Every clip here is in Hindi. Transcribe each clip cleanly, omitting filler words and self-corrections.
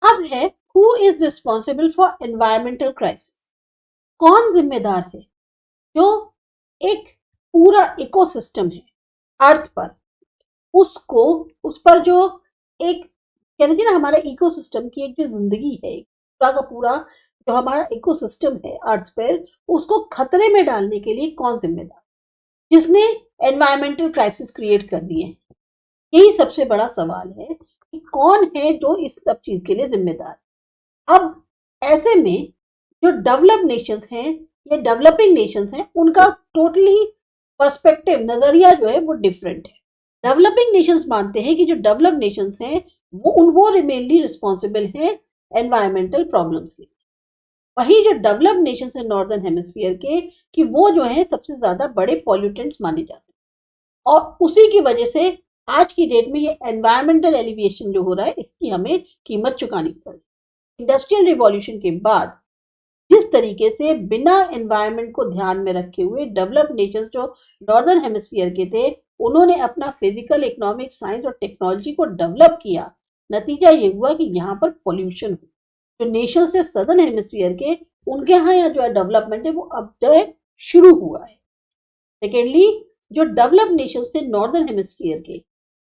अब है who is responsible for environmental crisis. कौन जिम्मेदार है जो एक पूरा इकोसिस्टम है अर्थ पर, उसको उस पर जो एक कह लीजिए ना हमारा इकोसिस्टम की एक जो जिंदगी है पूरा का पूरा जो हमारा इकोसिस्टम है अर्थ पर, उसको खतरे में डालने के लिए कौन जिम्मेदार, जिसने एनवायरमेंटल क्राइसिस क्रिएट कर दिए हैं। यही सबसे बड़ा सवाल है कि कौन है जो इस सब चीज के लिए जिम्मेदार। अब ऐसे में जो डेवलप्ड नेशंस हैं या डेवलपिंग नेशंस हैं, उनका टोटली पर्सपेक्टिव नजरिया जो है वो डिफरेंट है। डेवलपिंग नेशंस मानते हैं कि जो डेवलप्ड नेशंस हैं वो मेनली रिस्पॉन्सिबल हैं एनवायरमेंटल प्रॉब्लम्स के। वही जो डेवलप्ड नेशंस हैं नॉर्दर्न हेमिस्फीयर के, कि वो जो है सबसे ज्यादा बड़े पॉल्यूटेंट्स माने जाते हैं, और उसी की वजह से आज की डेट में ये एनवायरमेंटल एलिविएशन जो हो रहा है इसकी हमें कीमत चुकानी पड़ी। इंडस्ट्रियल रिवॉल्यूशन के बाद जिस तरीके से बिना एनवायरनमेंट को ध्यान में रखे हुए डेवलप्ड नेशंस जो नॉर्दर्न हेमिस्फीयर के थे, उन्होंने अपना फिजिकल, इकोनॉमिक, साइंस और टेक्नोलॉजी को डेवलप किया, नतीजा ये हुआ कि यहाँ पर पॉल्यूशन हुआ। जो नेशंस से सदर्न हेमिस्फीयर के, उनके यहाँ जो है डेवलपमेंट है वो अब जो है शुरू हुआ है। सेकेंडली, जो डेवलप्ड नेशंस थे नॉर्दर्न हेमिस्फीयर के,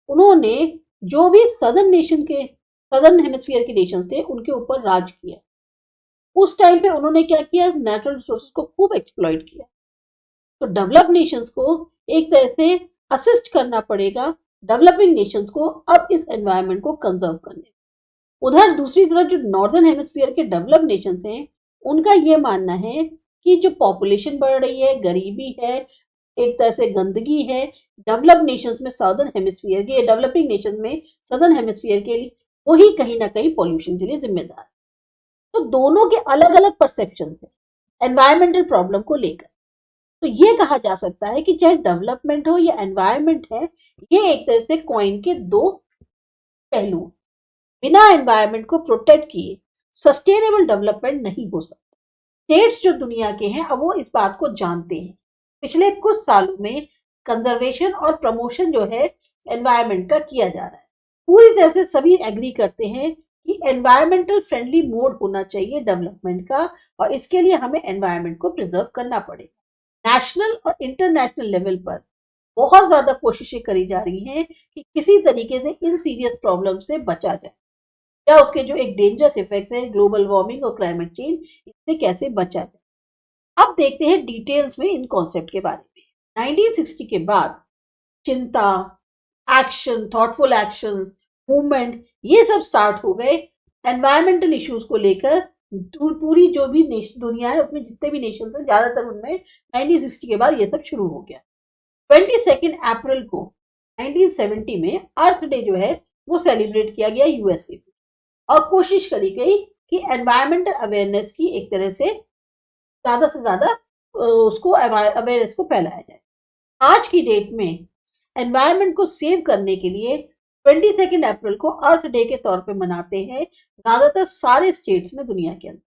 उन्होंने जो भी सदर्न हेमिस्फीयर के नेशंस थे उनके ऊपर राज किया। उस टाइम पे उन्होंने क्या किया, नेचुरल रिसोर्सेज को खूब एक्सप्लॉइट किया। तो डेवलप्ड नेशंस को एक तरह से असिस्ट करना पड़ेगा डेवलपिंग नेशंस को अब इस एनवायरनमेंट को कंजर्व करने। उधर दूसरी तरफ जो नॉर्दर्न हेमिस्फीयर के डेवलप्ड नेशंस हैं, उनका ये मानना है कि जो पॉपुलेशन बढ़ रही है, गरीबी है, एक तरह से गंदगी है, डेवलप्ड नेशंस में सदर्न हेमिस्फीयर के, डेवलपिंग नेशन में सदर्न हेमिस्फीयर के लिए वही कहीं ना कहीं पॉल्यूशन के लिए जिम्मेदार। तो दोनों के अलग अलग परसेप्शन है एनवायरमेंटल प्रॉब्लम को लेकर। तो ये कहा जा सकता है कि चाहे डेवलपमेंट हो या एनवायरमेंट है, ये एक तरह से कॉइन के दो पहलू। बिना एनवायरमेंट को प्रोटेक्ट किए सस्टेनेबल डेवलपमेंट नहीं हो सकता। स्टेट्स जो दुनिया के हैं अब वो इस बात को जानते हैं। पिछले कुछ सालों में कंजर्वेशन और प्रमोशन जो है एनवायरमेंट का किया जा रहा है। पूरी तरह से सभी एग्री करते हैं कि एनवायरमेंटल फ्रेंडली मोड होना चाहिए डेवलपमेंट का, और इसके लिए हमें एनवायरमेंट को प्रिजर्व करना पड़ेगा। नेशनल और इंटरनेशनल लेवल पर बहुत ज्यादा कोशिशें करी जा रही हैं कि किसी तरीके से इन सीरियस प्रॉब्लम से बचा जाए, या उसके जो एक डेंजरस इफेक्ट्स हैं ग्लोबल वार्मिंग और क्लाइमेट चेंज, इससे कैसे बचा जाए। अब देखते हैं डिटेल्स में इन कॉन्सेप्ट के बारे में। 1960 के बाद चिंता, एक्शन, थॉटफुल एक्शंस, मूवमेंट, ये सब स्टार्ट हो गए एनवायरमेंटल इश्यूज को लेकर। पूरी जो भी दुनिया है उसमें जितने भी नेशंस हैं ज्यादातर उनमें 1960 के बाद ये सब शुरू हो गया। 22 अप्रैल को 1970 में अर्थ डे जो है वो सेलिब्रेट किया गया यूएसए में, और कोशिश करी गई कि एनवायरमेंटल अवेयरनेस की एक तरह से ज्यादा उसको अवेयरनेस को फैलाया जाए। आज की डेट में एनवायरमेंट को सेव करने के लिए 22 अप्रैल को अर्थ डे के तौर पे मनाते हैं ज्यादातर सारे स्टेट्स में दुनिया के अंदर।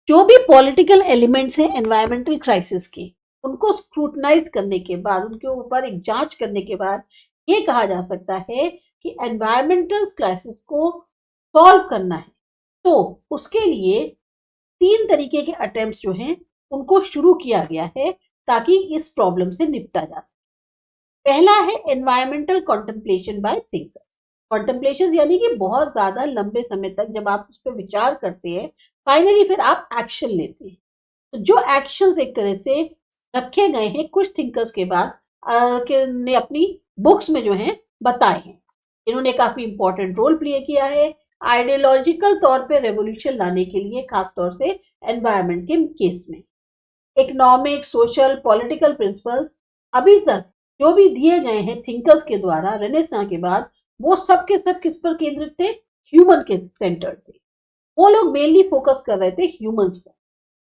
जो भी पॉलिटिकल एलिमेंट्स हैं एनवायरमेंटल क्राइसिस के, उनको स्क्रूटनाइज करने के बाद, उनके ऊपर एक जांच करने के बाद ये कहा जा सकता है कि एनवायरमेंटल क्राइसिस को सॉल्व करना है, तो उसके लिए 3 तरीके के अटेम्प्ट्स जो हैं उनको शुरू किया गया है ताकि इस प्रॉब्लम से निपटा जा सके। पहला है environmental contemplation by thinkers. Contemplation यानी कि बहुत ज्यादा लंबे समय तक जब आप उस पर विचार करते हैं, फाइनली फिर आप एक्शन लेते हैं। तो जो एक्शंस एक तरह से रखे गए हैं कुछ थिंकर्स के बाद ने अपनी बुक्स में जो है बताए हैं, इन्होंने काफी इंपॉर्टेंट रोल प्ले किया है आइडियोलॉजिकल तौर पे रेवोल्यूशन लाने के लिए, खासतौर से एनवायरमेंट के केस में। इकोनॉमिक, सोशल, पॉलिटिकल प्रिंसिपल्स अभी तक जो भी दिए गए हैं थिंकर्स के द्वारा रेनेसां के बाद, वो सब के सब किस पर केंद्रित थे, ह्यूमन के सेंटर थे। वो लोग मेनली फोकस कर रहे थे ह्यूमंस पर।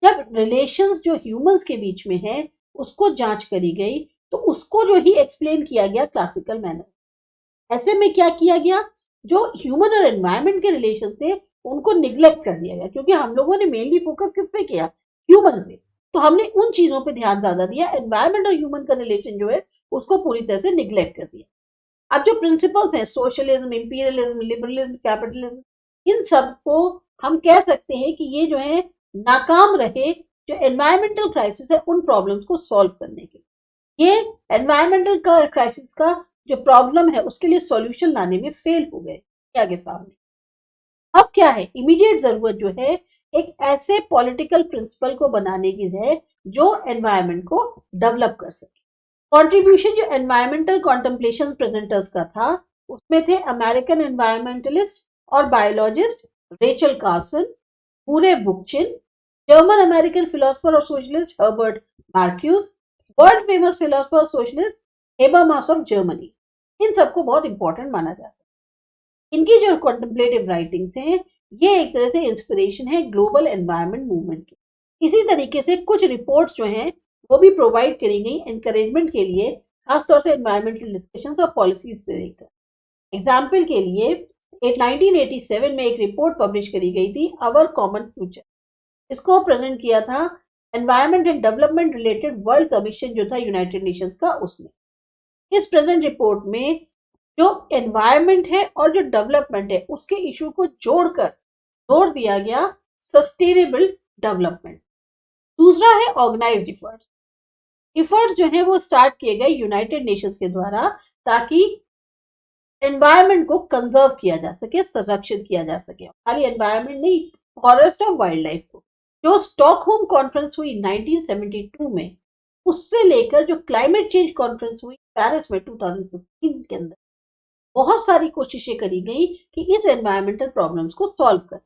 जब रिलेशंस जो ह्यूमंस के बीच में है उसको जांच करी गई, तो उसको जो ही एक्सप्लेन किया गया क्लासिकल मैनर। ऐसे में क्या किया गया, जो ह्यूमन और एनवायरमेंट के रिलेशन थे उनको निग्लेक्ट कर दिया गया, क्योंकि हम लोगों ने मेनली फोकस किस पे किया, ह्यूमन पे। तो हमने उन चीजों पे ध्यान ज्यादा दिया, एनवायरमेंट और ह्यूमन का रिलेशन जो है उसको पूरी तरह से निग्लेक्ट कर दिया। अब जो प्रिंसिपल्स हैं सोशलिज्म, इंपीरियलिज्म, लिबरलिज्म, कैपिटलिज्म, इन सब को हम कह सकते हैं कि ये जो है नाकाम रहे जो एनवायरमेंटल क्राइसिस है उन प्रॉब्लम्स को सॉल्व करने के लिए। ये एनवायरमेंटल क्राइसिस का जो प्रॉब्लम है उसके लिए सॉल्यूशन लाने में फेल हो गए आगे सामने। अब क्या है, इमीडिएट जरूरत जो है एक ऐसे पॉलिटिकल प्रिंसिपल को बनाने की है जो एनवायरमेंट को डेवलप कर सके। कंट्रीब्यूशन जो एनवायरमेंटल कॉन्टेम्पलेशन प्रेजेंटर्स का था उसमें थे अमेरिकन एनवायरमेंटलिस्ट और बायोलॉजिस्ट रेचल कार्सन, मूरे बुकचिन, जर्मन अमेरिकन फिलोसफर और socialist Herbert Marquess, world famous philosopher और सोशलिस्ट हेबरमास ऑफ जर्मनी। इन सबको बहुत इंपॉर्टेंट माना जाता है। इनकी जो कॉन्टेम्पलेटिव राइटिंग्स हैं ये एक तरह से इंस्पिरेशन है ग्लोबल एनवायरनमेंट मूवमेंट की। इसी तरीके से कुछ रिपोर्ट्स जो हैं वो भी प्रोवाइड करी गई एनकरेजमेंट के लिए, खासतौर से एनवायरमेंटल डिस्कशंस और पॉलिसीज को लेकर। एग्जाम्पल के लिए 1987 में एक रिपोर्ट पब्लिश करी गई थी, अवर कॉमन फ्यूचर। इसको प्रेजेंट किया था environment and development related world commission जो था यूनाइटेड नेशंस का, उसने। इस प्रेजेंट रिपोर्ट में जो एनवायरमेंट है और जो डेवलपमेंट है उसके इशू को जोड़कर जोड़ दिया गया सस्टेनेबल डेवलपमेंट। दूसरा है ऑर्गेनाइज्ड एफर्ट्स जो है वो स्टार्ट किए गए यूनाइटेड नेशंस के द्वारा ताकि एनवायरमेंट को कंजर्व किया जा सके, संरक्षित किया जा सके। खाली एनवायरमेंट नहीं, फॉरेस्ट और वाइल्ड लाइफ को। जो स्टॉकहोम कॉन्फ्रेंस हुई 1972 में, उससे लेकर जो क्लाइमेट चेंज कॉन्फ्रेंस हुई पेरिस में 2015 के अंदर, बहुत सारी कोशिशें करी गई कि इस एनवायरमेंटल प्रॉब्लम्स को सॉल्व करें।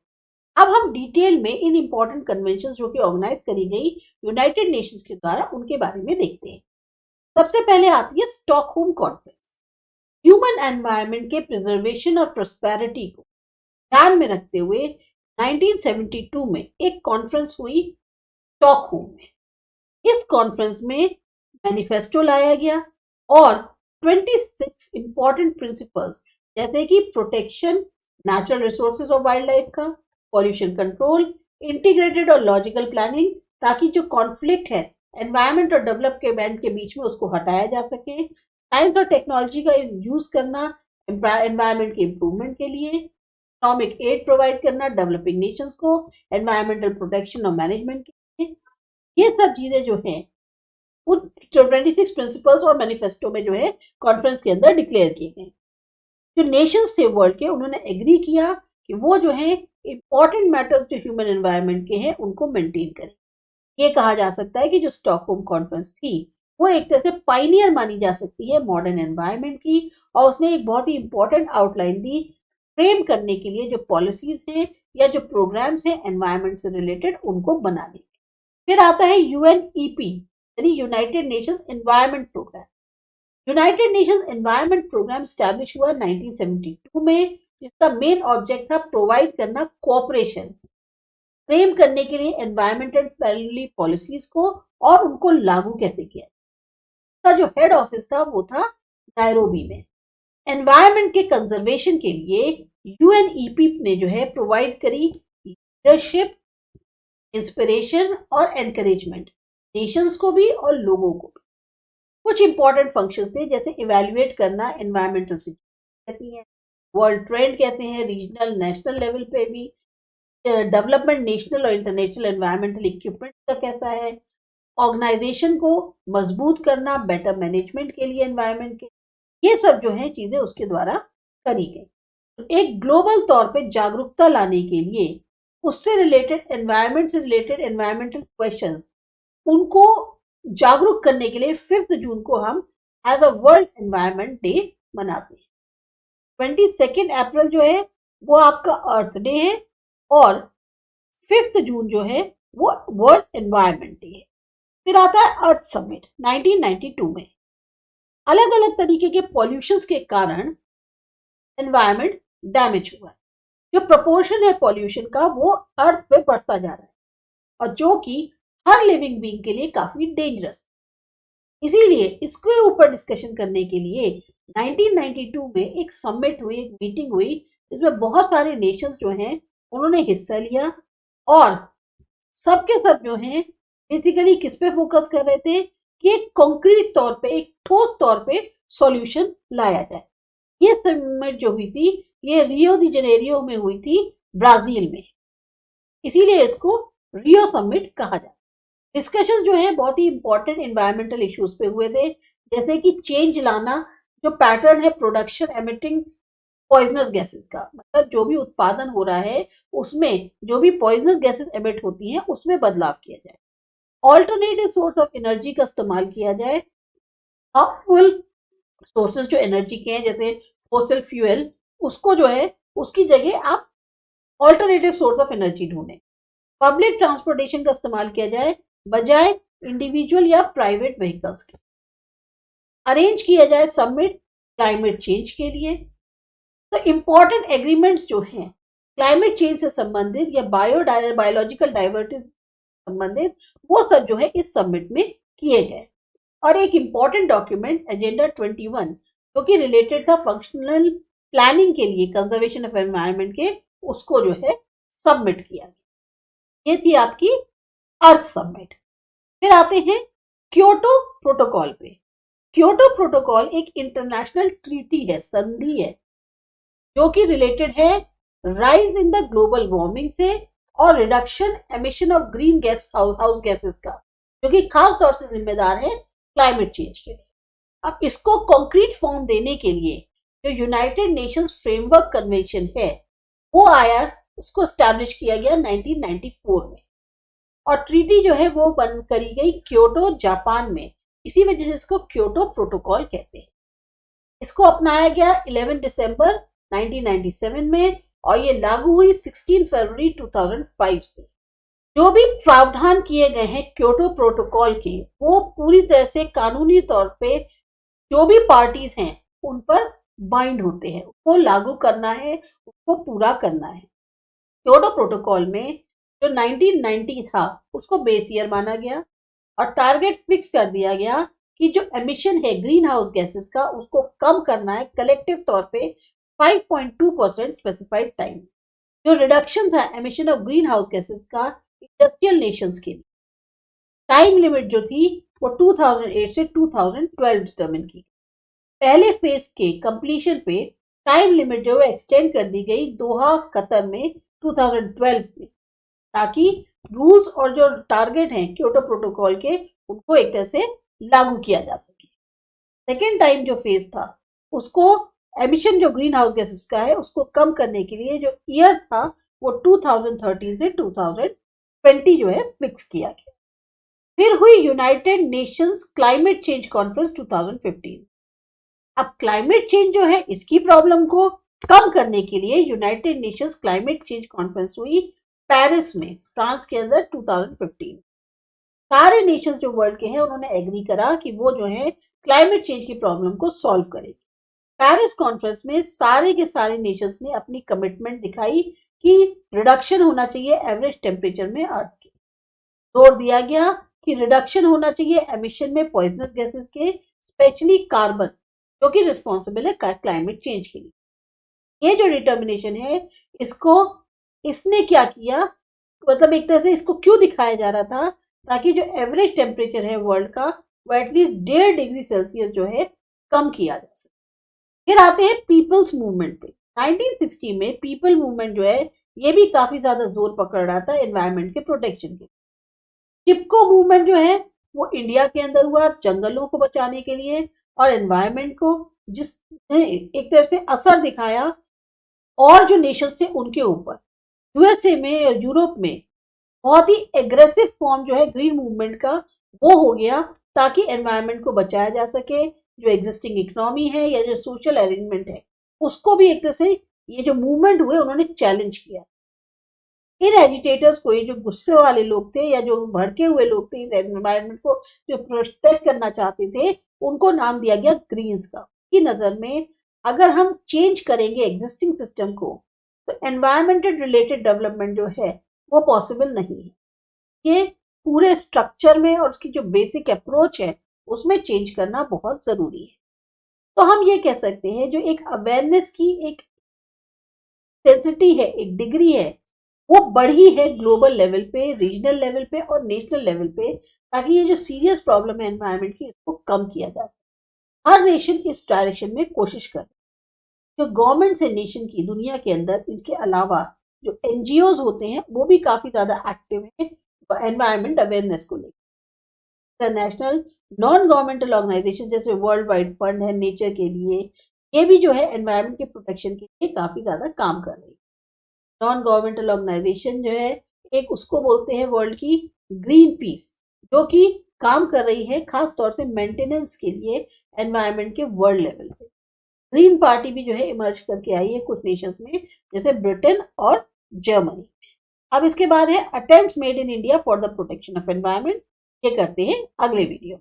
अब हम डिटेल में इन इंपॉर्टेंट कन्वेंशन जो कि ऑर्गेनाइज करी गई यूनाइटेड नेशंस के द्वारा उनके बारे में देखते हैं। सबसे पहले आती है स्टॉकहोम कॉन्फ्रेंस। ह्यूमन एनवायरनमेंट के प्रिजर्वेशन और प्रोस्पेरिटी को ध्यान में रखते हुए 1972 में एक कॉन्फ्रेंस हुई स्टॉकहोम में। इस कॉन्फ्रेंस में मैनिफेस्टो लाया गया और 26 इंपॉर्टेंट प्रिंसिपल्स जैसे कि प्रोटेक्शन नेचुरल रिसोर्सेज और वाइल्ड लाइफ का, पॉल्यूशन कंट्रोल, इंटीग्रेटेड और लॉजिकल प्लानिंग, ताकि जो कॉन्फ्लिक्ट है एनवायरनमेंट और डेवलपमेंट के बीच में उसको हटाया जा सके, साइंस और टेक्नोलॉजी का यूज करना एनवायरनमेंट के इम्प्रूवमेंट के लिए, इकोनॉमिक एड प्रोवाइड करना डेवलपिंग नेशंस को एनवायरमेंटल प्रोटेक्शन और मैनेजमेंट के लिए। ये सब चीजें जो है उन 26 प्रिंसिपल्स और मैनिफेस्टो में जो है कॉन्फ्रेंस के अंदर डिक्लेयर किए गए। जो नेशंस थे वर्ल्ड के, उन्होंने एग्री किया कि वो जो है इंपॉर्टेंट मैटर्स जो ह्यूमन एनवायरनमेंट के हैं उनको मेंटेन करें। ये कहा जा सकता है कि जो स्टॉकहोम कॉन्फ्रेंस थी वो एक तरह से पाइनियर मानी जा सकती है मॉडर्न एनवायरनमेंट की, और उसने एक बहुत ही इंपॉर्टेंट आउटलाइन दी फ्रेम करने के लिए जो पॉलिसीज हैं या जो प्रोग्राम्स हैं एनवायरनमेंट से रिलेटेड उनको बनाने। फिर आता है यूएनईपी यानी united nations environment programme. United nations environment programme establish हुआ 1972 में, जिसका मेन ऑब्जेक्ट था प्रोवाइड करना कोऑपरेशन फ्रेम करने के लिए एनवायरमेंटल फ्रेंडली पॉलिसीज को और उनको लागू कैसे किया। उसका जो हेड ऑफिस था वो था नायरोबी में। एनवायरनमेंट के कंजर्वेशन के लिए यूएनईपी ने जो है प्रोवाइड करी लीडरशिप, इंस्पिरेशन और एनकरेजमेंट नेशंस को भी और लोगों को भी। कुछ इंपॉर्टेंट फंक्शंस थे जैसे इवैल्यूएट करना एनवायरमेंटल सिचुएशन कहती हैं, वर्ल्ड ट्रेंड कहते हैं, रीजनल नेशनल लेवल पे भी डेवलपमेंट नेशनल और इंटरनेशनल एनवायरमेंटल इक्विपमेंट का कैसा है, ऑर्गेनाइजेशन को मजबूत करना बेटर मैनेजमेंट के लिए एनवायरमेंट के, ये सब जो है चीजें उसके द्वारा करी गई। तो एक ग्लोबल तौर पे जागरूकता लाने के लिए उससे रिलेटेड एनवायरमेंट से रिलेटेड एनवायरमेंटल क्वेश्चंस उनको जागरूक करने के लिए 5 जून को हम as a world environment day मनाते हैं। 22 अप्रैल जो है वो आपका अर्थ डे है और 5 जून जो है वो वर्ल्ड एनवायरमेंट डे है। फिर आता है अर्थ समिट 1992 में। अलग अलग तरीके के पॉल्यूशंस के कारण एनवायरमेंट डैमेज हुआ। जो प्रोपोर्शन है पॉल्यूशन का वो अर्थ पे बढ़ता जा रहा है और जो कि हर लिविंग बीइंग के लिए काफी डेंजरस। इसीलिए इसके ऊपर डिस्कशन करने के लिए 1992 में एक समिट हुई, एक मीटिंग हुई, जिसमें बहुत सारे नेशंस जो हैं उन्होंने हिस्सा लिया और सबके सब जो हैं बेसिकली किस पे फोकस कर रहे थे कि एक कॉन्क्रीट तौर पे, एक ठोस तौर पे सॉल्यूशन लाया जाए। ये समिट जो हुई थी ये रियो दी जेनेरियो में हुई थी ब्राजील में, इसीलिए इसको रियो समिट कहा जाता है। डिस्कशन जो है बहुत ही इंपॉर्टेंट एनवायरमेंटल इश्यूज पे हुए थे, जैसे कि चेंज लाना, जो पैटर्न है प्रोडक्शन एमिटिंग पॉइजनस गैसेस का, मतलब जो भी उत्पादन हो रहा है उसमें जो भी पॉइजनस गैसेस एमिट होती हैं उसमें बदलाव किया जाए। ऑल्टरनेटिव सोर्स ऑफ एनर्जी का इस्तेमाल किया जाए। हार्मफुल सोर्सेज जो एनर्जी के हैं जैसे फोसिल फ्यूल, उसको जो है उसकी जगह आप ऑल्टरनेटिव सोर्स ऑफ एनर्जी ढूंढें। पब्लिक ट्रांसपोर्टेशन का इस्तेमाल किया जाए बजाय इंडिविजुअल या प्राइवेट व्हीकल्स के। अरेंज किया जाए समिट क्लाइमेट चेंज के लिए। तो इंपॉर्टेंट एग्रीमेंट्स जो हैं क्लाइमेट चेंज से संबंधित या बायोलॉजिकल डाइवर्सिटी संबंधित, वो सब जो है इस समिट में किए गए। और एक इंपॉर्टेंट डॉक्यूमेंट एजेंडा 21 जो कि रिलेटेड था फंक्शनल प्लानिंग के लिए कंजर्वेशन ऑफ एनवायरनमेंट के, उसको जो है सबमिट किया गया। ये थी आपकी अर्थ समिट। फिर आते हैं क्योटो प्रोटोकॉल पे। क्योटो प्रोटोकॉल एक इंटरनेशनल ट्रीटी है, संधि है, जो कि रिलेटेड है rise in the global warming से और reduction emission of green gas house gases का, जो कि खास तौर से जिम्मेदार है क्लाइमेट चेंज के लिए। अब इसको कॉन्क्रीट फॉर्म देने के लिए जो यूनाइटेड नेशंस फ्रेमवर्क कन्वेंशन है वो आया, उसको स्टैब्लिश किया गया 1994 में, और ट्रीटी जो है वो बन करी गई क्योटो जापान में, इसी वजह से इसको क्योटो प्रोटोकॉल कहते हैं। इसको अपनाया गया 11 दिसंबर 1997 में और ये लागू हुई 16 फरवरी 2005 से। जो भी प्रावधान किए गए हैं क्योटो प्रोटोकॉल के, वो पूरी तरह से कानूनी तौर पे जो भी पार्टीज हैं उन पर बाइंड होते हैं, उसको लागू करना है, उसको पूरा करना है। क्योटो प्रोटोकॉल में जो 1990 था उसको बेस ईयर माना गया और टारगेट फिक्स कर दिया गया कि जो एमिशन है ग्रीन हाउस गैसेस का उसको कम करना है कलेक्टिव तौर पे 5.2% स्पेसिफाइड टाइम। जो रिडक्शन था emission of green house gases का इंडस्ट्रियल नेशंस के लिए, टाइम लिमिट जो थी वो 2008 से 2012 डिटरमिन की। पहले फेज के कंप्लीशन पे टाइम लिमिट जो है एक्सटेंड कर दी गई दोहा कतर में 2012 में, ताकि रूल्स और जो टारगेट हैं क्योटो प्रोटोकॉल के उनको एक तरह से लागू किया जा सके। सेकेंड टाइम जो फेज था उसको एमिशन जो ग्रीन हाउस गैसेस का है उसको कम करने के लिए जो ईयर था वो 2013 से 2020 जो है फिक्स किया गया। फिर हुई United Nations climate change conference 2015। अब क्लाइमेट चेंज जो है इसकी प्रॉब्लम को कम करने के लिए United Nations climate change conference हुई पेरिस में, फ्रांस के अंदर 2015। सारे नेशंस जो वर्ल्ड के हैं उन्होंने एग्री करा कि वो जो है क्लाइमेट चेंज की प्रॉब्लम को सॉल्व करेगी। पेरिस कॉन्फ्रेंस में सारे के सारे नेशंस ने अपनी कमिटमेंट दिखाई कि रिडक्शन होना चाहिए एवरेज टेम्परेचर में अर्थ के। जोर दिया गया कि रिडक्शन होना चाहिए एमिशन में पॉइजनस गैसेस के, स्पेशली कार्बन, जो कि रिस्पॉन्सिबल है क्लाइमेट चेंज के लिए। ये जो डिटर्मिनेशन है इसने क्या किया, मतलब एक तरह से इसको क्यों दिखाया जा रहा था, ताकि जो एवरेज टेम्परेचर है वर्ल्ड का वो एटलीस्ट 1.5 डिग्री सेल्सियस जो है कम किया जा सके। फिर आते हैं पीपल्स मूवमेंट पे। 1960 में पीपल मूवमेंट जो है ये भी काफी ज्यादा जोर पकड़ रहा था एनवायरनमेंट के प्रोटेक्शन के। चिपको मूवमेंट जो है वो इंडिया के अंदर हुआ जंगलों को बचाने के लिए और एनवायरनमेंट को, जिसने एक तरह से असर दिखाया और जो नेशंस थे उनके ऊपर। यूएसए में और यूरोप में बहुत ही एग्रेसिव फॉर्म जो है ग्रीन मूवमेंट का वो हो गया, ताकि एनवायरनमेंट को बचाया जा सके। जो एग्जिस्टिंग इकोनॉमी है या जो सोशल अरेंजमेंट है उसको भी एक तरह से ये जो मूवमेंट हुए उन्होंने चैलेंज किया। इन एजिटेटर्स को, ये जो गुस्से वाले लोग थे या जो भड़के हुए लोग थे इस एनवायरनमेंट को जो प्रोटेक्ट करना चाहते थे, उनको नाम दिया गया ग्रीन्स का। की नजर में अगर हम चेंज करेंगे एग्जिस्टिंग सिस्टम को तो एनवायरमेंटल रिलेटेड डेवलपमेंट जो है वो पॉसिबल नहीं है। ये पूरे स्ट्रक्चर में और उसकी जो बेसिक अप्रोच है उसमें चेंज करना बहुत जरूरी है। तो हम ये कह सकते हैं जो एक अवेयरनेस की एक सेंसिटी है, एक डिग्री है, वो बढ़ी है ग्लोबल लेवल पे, रीजनल लेवल पे और नेशनल लेवल पे, ताकि ये जो सीरियस प्रॉब्लम है एनवायरनमेंट की इसको कम किया जा सके। हर नेशन इस डायरेक्शन में कोशिश करे। जो गवर्नमेंट्स है नेशन की दुनिया के अंदर, इसके अलावा जो एनजीओज होते हैं वो भी काफी ज्यादा एक्टिव हैं एनवायरमेंट अवेयरनेस को लेकर। इंटरनेशनल नॉन गवर्नमेंटल ऑर्गेनाइजेशन जैसे वर्ल्ड वाइड फंड है नेचर के लिए, ये भी जो है एनवायरमेंट के प्रोटेक्शन के लिए काफी ज्यादा काम कर रही है। नॉन गवर्नमेंटल ऑर्गेनाइजेशन जो है एक उसको बोलते हैं वर्ल्ड की ग्रीन पीस, जो कि काम कर रही है खास तौर से मेंटेनेंस के लिए एनवायरमेंट के वर्ल्ड लेवल पे। ग्रीन पार्टी भी जो है इमर्ज करके आई है कुछ नेशंस में जैसे ब्रिटेन और जर्मनी। अब इसके बाद है attempts made in India for the protection of environment, ये करते हैं अगले वीडियो।